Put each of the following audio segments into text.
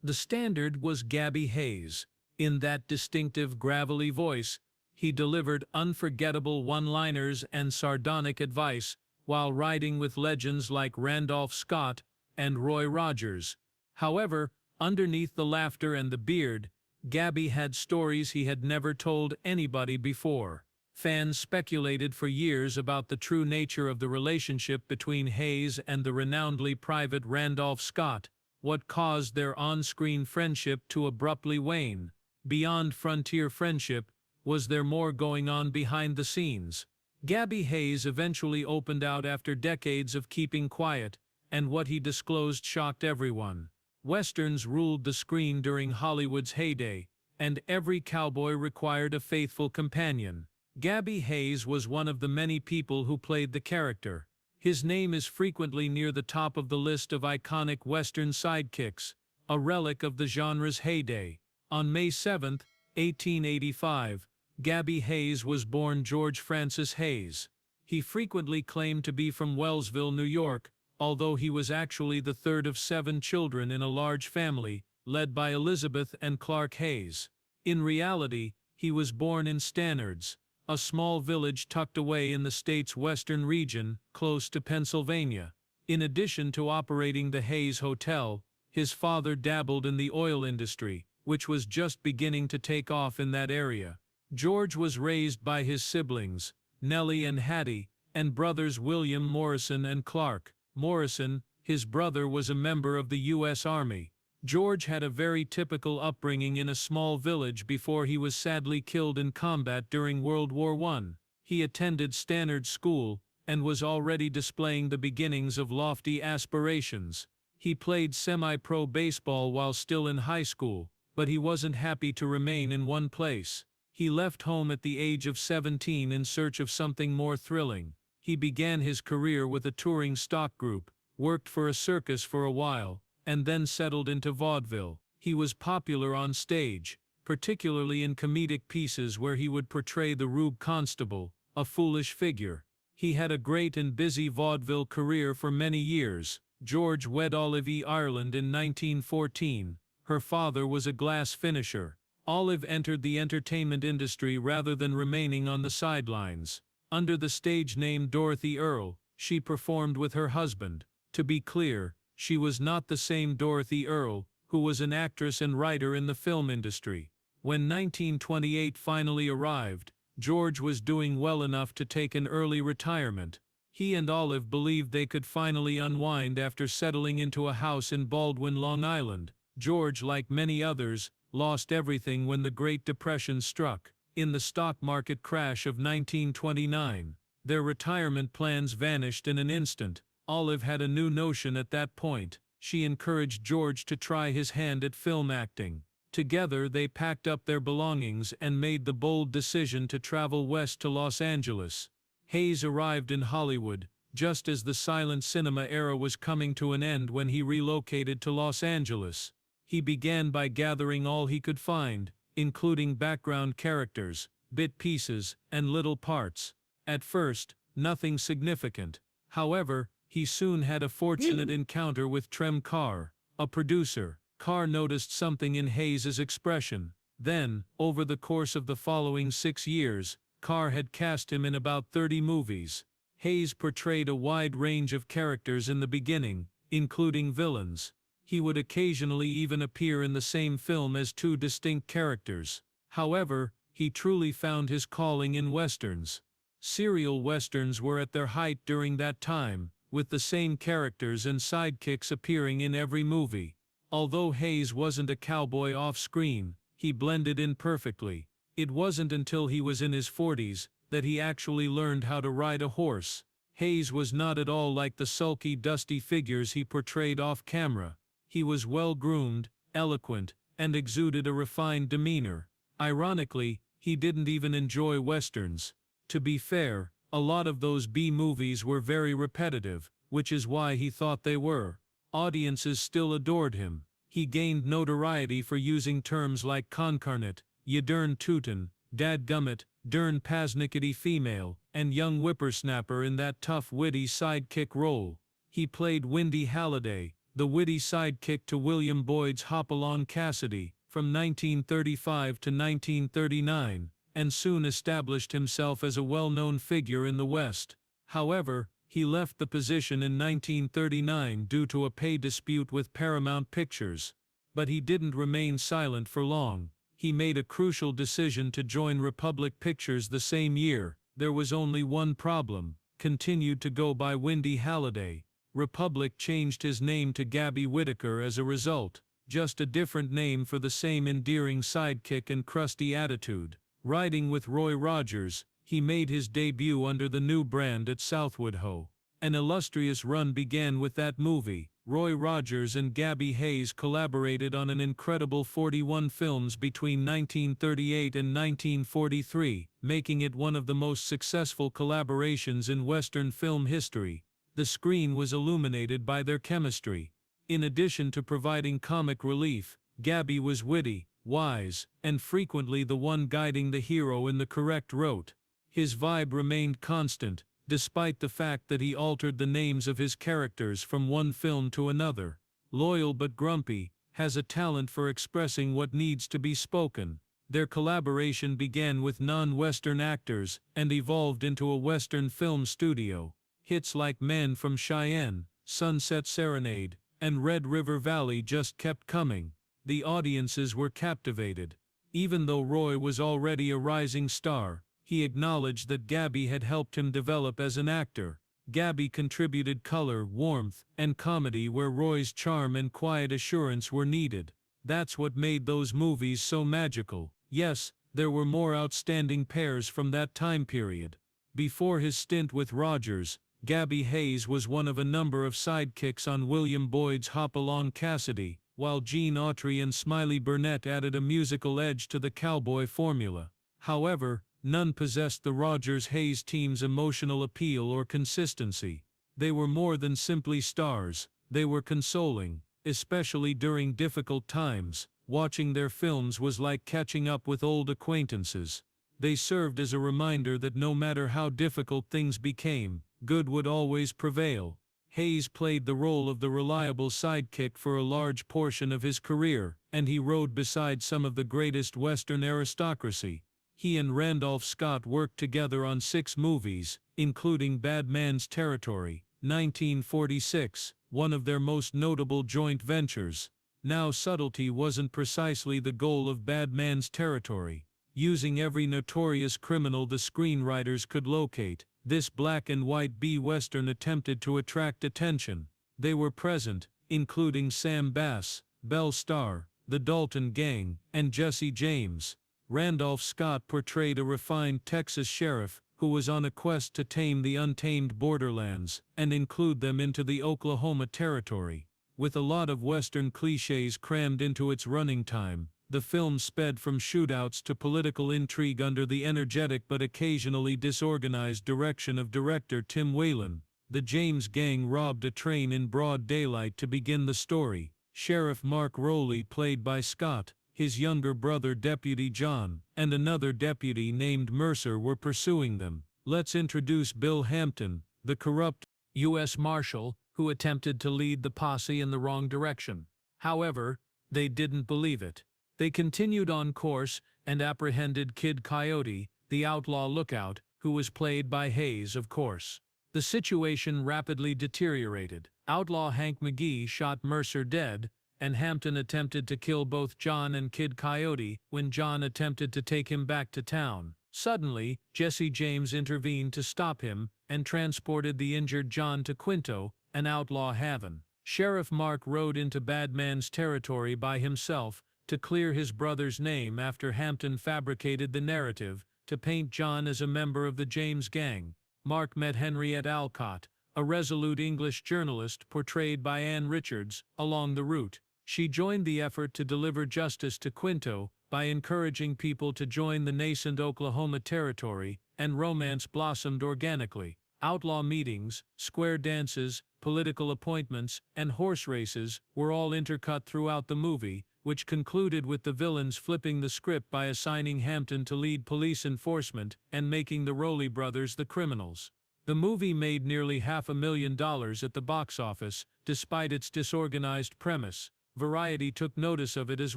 The standard was Gabby Hayes. In that distinctive gravelly voice, he delivered unforgettable one-liners and sardonic advice while riding with legends like Randolph Scott and Roy Rogers. However, underneath the laughter and the beard, Gabby had stories he had never told anybody before. Fans speculated for years about the true nature of the relationship between Hayes and the renownedly private Randolph Scott, what caused their on-screen friendship to abruptly wane. Beyond frontier friendship, was there more going on behind the scenes? Gabby Hayes eventually opened out after decades of keeping quiet, and what he disclosed shocked everyone. Westerns ruled the screen during Hollywood's heyday, and every cowboy required a faithful companion. Gabby Hayes was one of the many people who played the character. His name is frequently near the top of the list of iconic Western sidekicks, a relic of the genre's heyday. On May 7, 1885, Gabby Hayes was born George Francis Hayes. He frequently claimed to be from Wellsville, New York, although he was actually the third of 7 children in a large family, led by Elizabeth and Clark Hayes. In reality, he was born in Stannards, a small village tucked away in the state's western region, close to Pennsylvania. In addition to operating the Hayes Hotel, his father dabbled in the oil industry, which was just beginning to take off in that area. George was raised by his siblings, Nellie and Hattie, and brothers William Morrison and Clark. Morrison, his brother, was a member of the U.S. Army. George had a very typical upbringing in a small village before he was sadly killed in combat during World War I. He attended Stannard School, and was already displaying the beginnings of lofty aspirations. He played semi-pro baseball while still in high school, but he wasn't happy to remain in one place. He left home at the age of 17 in search of something more thrilling. He began his career with a touring stock group, worked for a circus for a while, and then settled into vaudeville. He was popular on stage, particularly in comedic pieces where he would portray the Rube Constable, a foolish figure. He had a great and busy vaudeville career for many years. George wed Olive E. Ireland in 1914. Her father was a glass finisher. Olive entered the entertainment industry rather than remaining on the sidelines. Under the stage name Dorothy Earle, she performed with her husband. To be clear, she was not the same Dorothy Earle, who was an actress and writer in the film industry. When 1928 finally arrived, George was doing well enough to take an early retirement. He and Olive believed they could finally unwind after settling into a house in Baldwin, Long Island. George, like many others, lost everything when the Great Depression struck. In the stock market crash of 1929, their retirement plans vanished in an instant. Olive had a new notion at that point. She encouraged George to try his hand at film acting. Together they packed up their belongings and made the bold decision to travel west to Los Angeles. Hayes arrived in Hollywood just as the silent cinema era was coming to an end when he relocated to Los Angeles. He began by gathering all he could find, including background characters, bit pieces, and little parts. At first, nothing significant. However, he soon had a fortunate encounter with Trem Carr, a producer. Carr noticed something in Hayes's expression. Then, over the course of the following 6 years, Carr had cast him in about 30 movies. Hayes portrayed a wide range of characters in the beginning, including villains. He would occasionally even appear in the same film as 2 distinct characters. However, he truly found his calling in westerns. Serial westerns were at their height during that time, with the same characters and sidekicks appearing in every movie. Although Hayes wasn't a cowboy off-screen, he blended in perfectly. It wasn't until he was in his 40s that he actually learned how to ride a horse. Hayes was not at all like the sulky, dusty figures he portrayed off-camera. He was well-groomed, eloquent, and exuded a refined demeanor. Ironically, he didn't even enjoy westerns. To be fair, a lot of those B-movies were very repetitive, which is why he thought they were. Audiences still adored him. He gained notoriety for using terms like concarnate, ye dern tootin', dadgummit, dern pasnickety female, and young whippersnapper in that tough, witty sidekick role. He played Windy Halliday, the witty sidekick to William Boyd's Hopalong Cassidy, from 1935 to 1939, and soon established himself as a well-known figure in the West. However, he left the position in 1939 due to a pay dispute with Paramount Pictures. But he didn't remain silent for long. He made a crucial decision to join Republic Pictures the same year. There was only one problem: continued to go by Windy Halliday. Republic changed his name to Gabby Whitaker as a result, just a different name for the same endearing sidekick and crusty attitude. Riding with Roy Rogers, he made his debut under the new brand at Southwood Ho. An illustrious run began with that movie. Roy Rogers and Gabby Hayes collaborated on an incredible 41 films between 1938 and 1943, making it one of the most successful collaborations in Western film history. The screen was illuminated by their chemistry. In addition to providing comic relief, Gabby was witty, wise, and frequently the one guiding the hero in the correct route. His vibe remained constant, despite the fact that he altered the names of his characters from one film to another. Loyal but grumpy, has a talent for expressing what needs to be spoken. Their collaboration began with non-Western actors and evolved into a Western film studio. Hits like Man from Cheyenne, Sunset Serenade, and Red River Valley just kept coming. The audiences were captivated. Even though Roy was already a rising star, he acknowledged that Gabby had helped him develop as an actor. Gabby contributed color, warmth, and comedy where Roy's charm and quiet assurance were needed. That's what made those movies so magical. Yes, there were more outstanding pairs from that time period. Before his stint with Rogers, Gabby Hayes was one of a number of sidekicks on William Boyd's Hopalong Cassidy, while Gene Autry and Smiley Burnett added a musical edge to the Cowboy formula. However, none possessed the Rogers-Hayes team's emotional appeal or consistency. They were more than simply stars. They were consoling, especially during difficult times. Watching their films was like catching up with old acquaintances. They served as a reminder that no matter how difficult things became, good would always prevail. Hayes played the role of the reliable sidekick for a large portion of his career, and he rode beside some of the greatest Western aristocracy. He and Randolph Scott worked together on 6 movies, including Bad Man's Territory, 1946, one of their most notable joint ventures. Now, subtlety wasn't precisely the goal of Bad Man's Territory. Using every notorious criminal the screenwriters could locate, this black and white B-Western attempted to attract attention. They were present, including Sam Bass, Belle Starr, the Dalton Gang, and Jesse James. Randolph Scott portrayed a refined Texas sheriff who was on a quest to tame the untamed borderlands and include them into the Oklahoma Territory. With a lot of Western cliches crammed into its running time, the film sped from shootouts to political intrigue under the energetic but occasionally disorganized direction of director Tim Whalen. The James Gang robbed a train in broad daylight to begin the story. Sheriff Mark Rowley, played by Scott, his younger brother Deputy John, and another deputy named Mercer were pursuing them. Let's introduce Bill Hampton, the corrupt U.S. Marshal, who attempted to lead the posse in the wrong direction. However, they didn't believe it. They continued on course and apprehended Kid Coyote, the outlaw lookout, who was played by Hayes, of course. The situation rapidly deteriorated. Outlaw Hank McGee shot Mercer dead, and Hampton attempted to kill both John and Kid Coyote when John attempted to take him back to town. Suddenly, Jesse James intervened to stop him and transported the injured John to Quinto, an outlaw haven. Sheriff Mark rode into Bad Man's Territory by himself to clear his brother's name after Hampton fabricated the narrative to paint John as a member of the James Gang. Mark met Henriette Alcott, a resolute English journalist portrayed by Ann Richards, along the route. She joined the effort to deliver justice to Quinto by encouraging people to join the nascent Oklahoma Territory, and romance blossomed organically. Outlaw meetings, square dances, political appointments, and horse races were all intercut throughout the movie, which concluded with the villains flipping the script by assigning Hampton to lead police enforcement and making the Rowley brothers the criminals. The movie made nearly $500,000 at the box office, despite its disorganized premise. Variety took notice of it as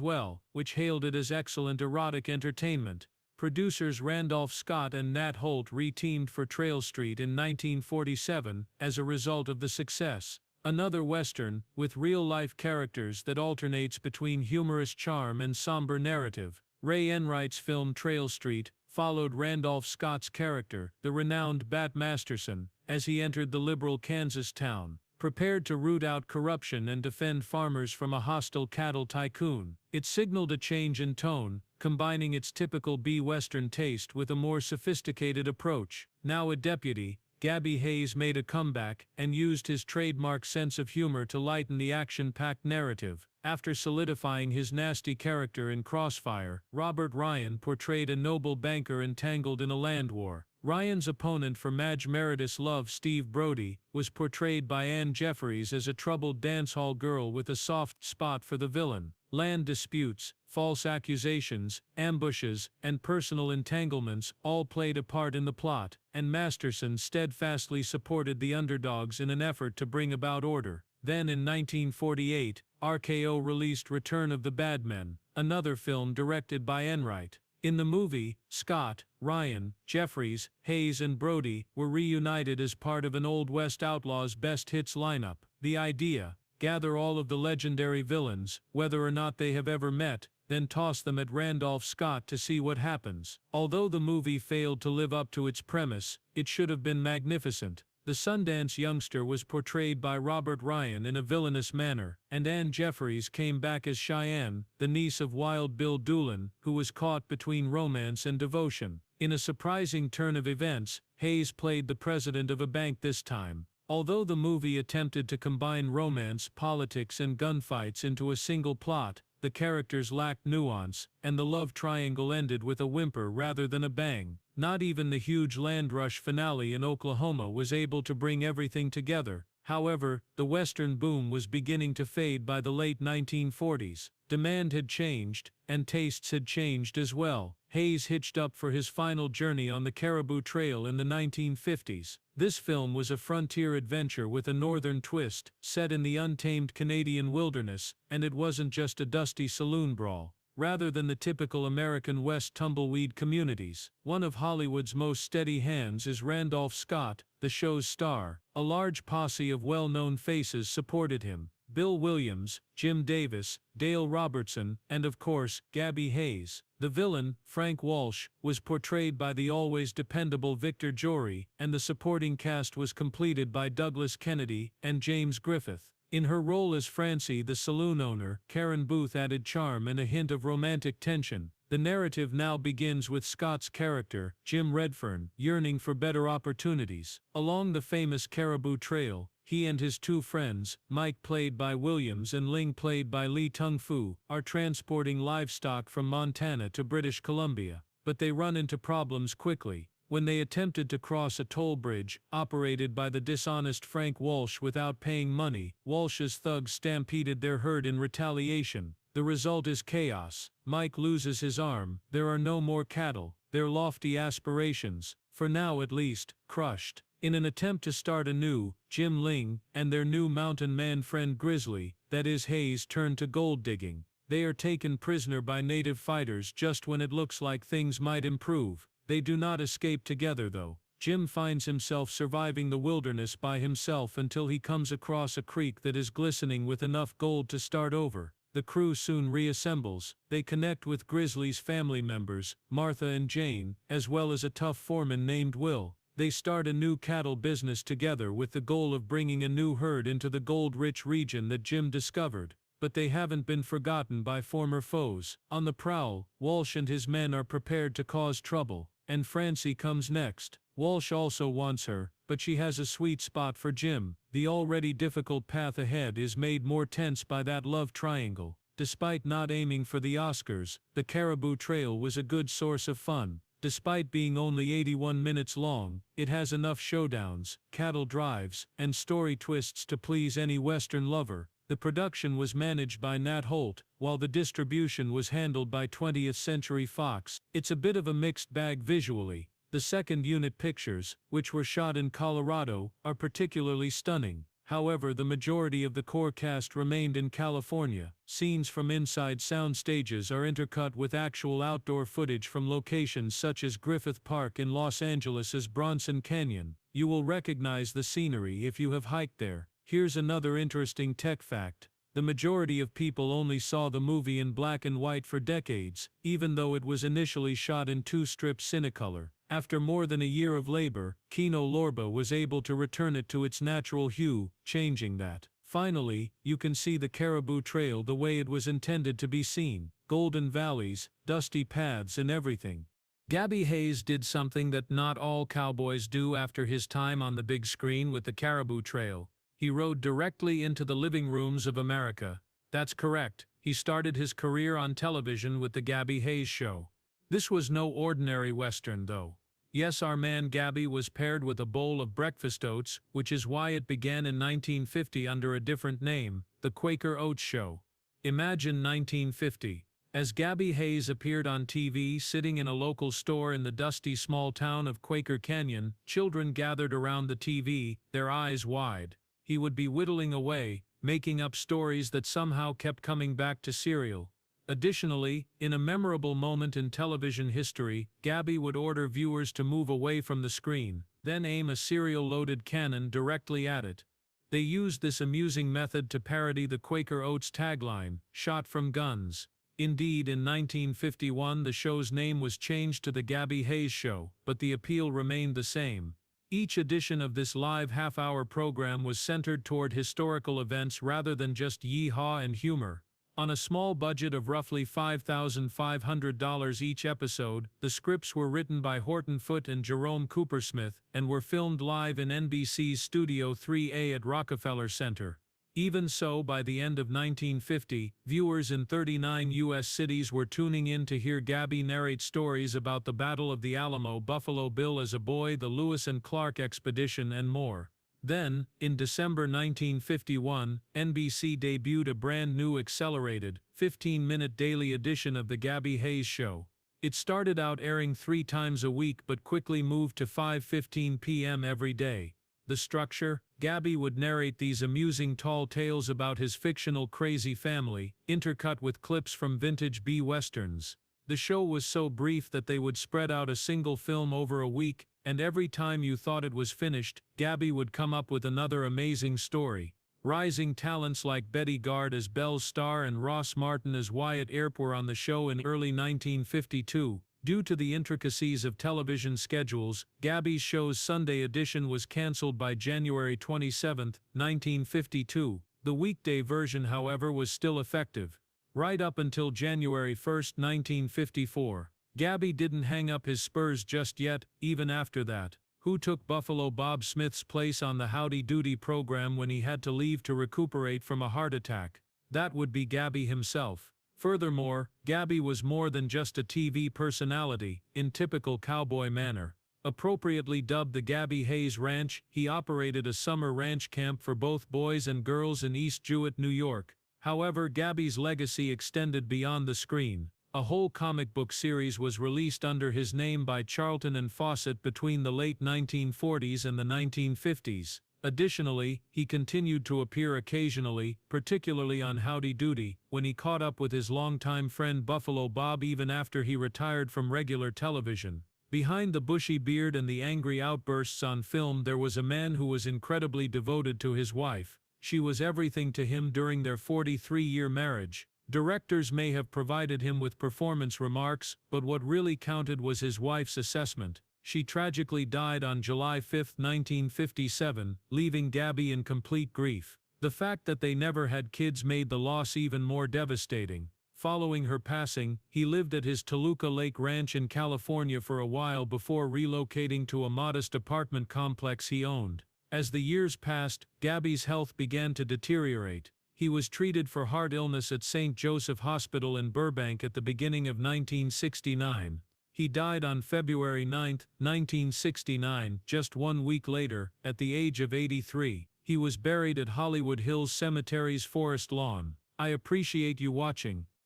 well, which hailed it as excellent erotic entertainment. Producers Randolph Scott and Nat Holt re-teamed for Trail Street in 1947 as a result of the success. Another Western, with real-life characters that alternates between humorous charm and somber narrative. Ray Enright's film Trail Street followed Randolph Scott's character, the renowned Bat Masterson, as he entered the liberal Kansas town, prepared to root out corruption and defend farmers from a hostile cattle tycoon. It signaled a change in tone, combining its typical B-Western taste with a more sophisticated approach. Now a deputy, Gabby Hayes made a comeback and used his trademark sense of humor to lighten the action-packed narrative. After solidifying his nasty character in Crossfire, Robert Ryan portrayed a noble banker entangled in a land war. Ryan's opponent for Madge Meredith's love, Steve Brody, was portrayed by Anne Jeffreys as a troubled dancehall girl with a soft spot for the villain. Land disputes, false accusations, ambushes, and personal entanglements all played a part in the plot, and Masterson steadfastly supported the underdogs in an effort to bring about order. Then in 1948, RKO released Return of the Bad Men, another film directed by Enright. In the movie, Scott, Ryan, Jeffreys, Hayes and Brody were reunited as part of an Old West Outlaws best hits lineup. The idea: gather all of the legendary villains, whether or not they have ever met, then toss them at Randolph Scott to see what happens. Although the movie failed to live up to its premise, it should have been magnificent. The Sundance youngster was portrayed by Robert Ryan in a villainous manner, and Anne Jeffreys came back as Cheyenne, the niece of Wild Bill Doolin, who was caught between romance and devotion. In a surprising turn of events, Hayes played the president of a bank this time. Although the movie attempted to combine romance, politics and gunfights into a single plot, the characters lacked nuance, and the love triangle ended with a whimper rather than a bang. Not even the huge land rush finale in Oklahoma was able to bring everything together. However, the Western boom was beginning to fade by the late 1940s. Demand had changed, and tastes had changed as well. Hayes hitched up for his final journey on the Caribou Trail in the 1950s. This film was a frontier adventure with a northern twist, set in the untamed Canadian wilderness, and it wasn't just a dusty saloon brawl. Rather than the typical American West tumbleweed communities, one of Hollywood's most steady hands is Randolph Scott, the show's star. A large posse of well-known faces supported him: Bill Williams, Jim Davis, Dale Robertson, and of course, Gabby Hayes. The villain, Frank Walsh, was portrayed by the always dependable Victor Jory, and the supporting cast was completed by Douglas Kennedy and James Griffith. In her role as Francie the saloon owner, Karen Booth added charm and a hint of romantic tension. The narrative now begins with Scott's character, Jim Redfern, yearning for better opportunities. Along the famous Caribou Trail, he and his two friends, Mike played by Williams and Ling played by Lee Tung-Fu, are transporting livestock from Montana to British Columbia. But they run into problems quickly. When they attempted to cross a toll bridge, operated by the dishonest Frank Walsh without paying money, Walsh's thugs stampeded their herd in retaliation. The result is chaos. Mike loses his arm, there are no more cattle, their lofty aspirations, for now at least, crushed. In an attempt to start anew, Jim Ling and their new mountain man friend Grizzly, that is Hayes, turn to gold digging. They are taken prisoner by native fighters just when it looks like things might improve. They do not escape together though. Jim finds himself surviving the wilderness by himself until he comes across a creek that is glistening with enough gold to start over. The crew soon reassembles. They connect with Grizzly's family members, Martha and Jane, as well as a tough foreman named Will. They start a new cattle business together with the goal of bringing a new herd into the gold-rich region that Jim discovered. But they haven't been forgotten by former foes. On the prowl, Walsh and his men are prepared to cause trouble. And Francie comes next. Walsh also wants her, but she has a sweet spot for Jim. The already difficult path ahead is made more tense by that love triangle. Despite not aiming for the Oscars, the Caribou Trail was a good source of fun. Despite being only 81 minutes long, it has enough showdowns, cattle drives, and story twists to please any Western lover. The production was managed by Nat Holt, while the distribution was handled by 20th Century Fox. It's a bit of a mixed bag visually. The second unit pictures, which were shot in Colorado, are particularly stunning. However, the majority of the core cast remained in California. Scenes from inside sound stages are intercut with actual outdoor footage from locations such as Griffith Park in Los Angeles' Bronson Canyon. You will recognize the scenery if you have hiked there. Here's another interesting tech fact. The majority of people only saw the movie in black and white for decades, even though it was initially shot in 2-strip Cinecolor. After more than a year of labor, Kino Lorber was able to return it to its natural hue, changing that. Finally, you can see the Caribou Trail the way it was intended to be seen. Golden valleys, dusty paths and everything. Gabby Hayes did something that not all cowboys do after his time on the big screen with the Caribou Trail. He rode directly into the living rooms of America. That's correct, he started his career on television with the Gabby Hayes Show. This was no ordinary Western though. Yes, our man Gabby was paired with a bowl of breakfast oats, which is why it began in 1950 under a different name, The Quaker Oats Show. Imagine 1950. As Gabby Hayes appeared on TV sitting in a local store in the dusty small town of Quaker Canyon, children gathered around the TV, their eyes wide. He would be whittling away, making up stories that somehow kept coming back to cereal. Additionally, in a memorable moment in television history, Gabby would order viewers to move away from the screen, then aim a cereal-loaded cannon directly at it. They used this amusing method to parody the Quaker Oats tagline, "Shot from guns." Indeed, in 1951 the show's name was changed to The Gabby Hayes Show, but the appeal remained the same. Each edition of this live half-hour program was centered toward historical events rather than just yee-haw and humor. On a small budget of roughly $5,500 each episode, the scripts were written by Horton Foote and Jerome Coopersmith and were filmed live in NBC's Studio 3A at Rockefeller Center. Even so, by the end of 1950, viewers in 39 U.S. cities were tuning in to hear Gabby narrate stories about the Battle of the Alamo, Buffalo Bill as a boy, the Lewis and Clark expedition, and more. Then, in December 1951, NBC debuted a brand new accelerated, 15-minute daily edition of The Gabby Hayes Show. It started out airing 3 times a week but quickly moved to 5:15 p.m. every day. The structure: Gabby would narrate these amusing tall tales about his fictional crazy family, intercut with clips from vintage B-westerns. The show was so brief that they would spread out a single film over a week, and every time you thought it was finished, Gabby would come up with another amazing story. Rising talents like Betty Gard as Belle Starr and Ross Martin as Wyatt Earp were on the show in early 1952. Due to the intricacies of television schedules, Gabby's show's Sunday edition was canceled by January 27, 1952. The weekday version, however, was still effective. Right up until January 1, 1954. Gabby didn't hang up his spurs just yet. Even after that. Who took Buffalo Bob Smith's place on the Howdy Doody program when he had to leave to recuperate from a heart attack? That would be Gabby himself. Furthermore, Gabby was more than just a TV personality, in typical cowboy manner. Appropriately dubbed the Gabby Hayes Ranch, he operated a summer ranch camp for both boys and girls in East Jewett, New York. However, Gabby's legacy extended beyond the screen. A whole comic book series was released under his name by Charlton and Fawcett between the late 1940s and the 1950s. Additionally, he continued to appear occasionally, particularly on Howdy Doody, when he caught up with his longtime friend Buffalo Bob even after he retired from regular television. Behind the bushy beard and the angry outbursts on film there was a man who was incredibly devoted to his wife. She was everything to him during their 43-year marriage. Directors may have provided him with performance remarks, but what really counted was his wife's assessment. She tragically died on July 5, 1957, leaving Gabby in complete grief. The fact that they never had kids made the loss even more devastating. Following her passing, he lived at his Toluca Lake Ranch in California for a while before relocating to a modest apartment complex he owned. As the years passed, Gabby's health began to deteriorate. He was treated for heart illness at St. Joseph Hospital in Burbank at the beginning of 1969. He died on February 9, 1969, just 1 week later, at the age of 83. He was buried at Hollywood Hills Cemetery's Forest Lawn. I appreciate you watching.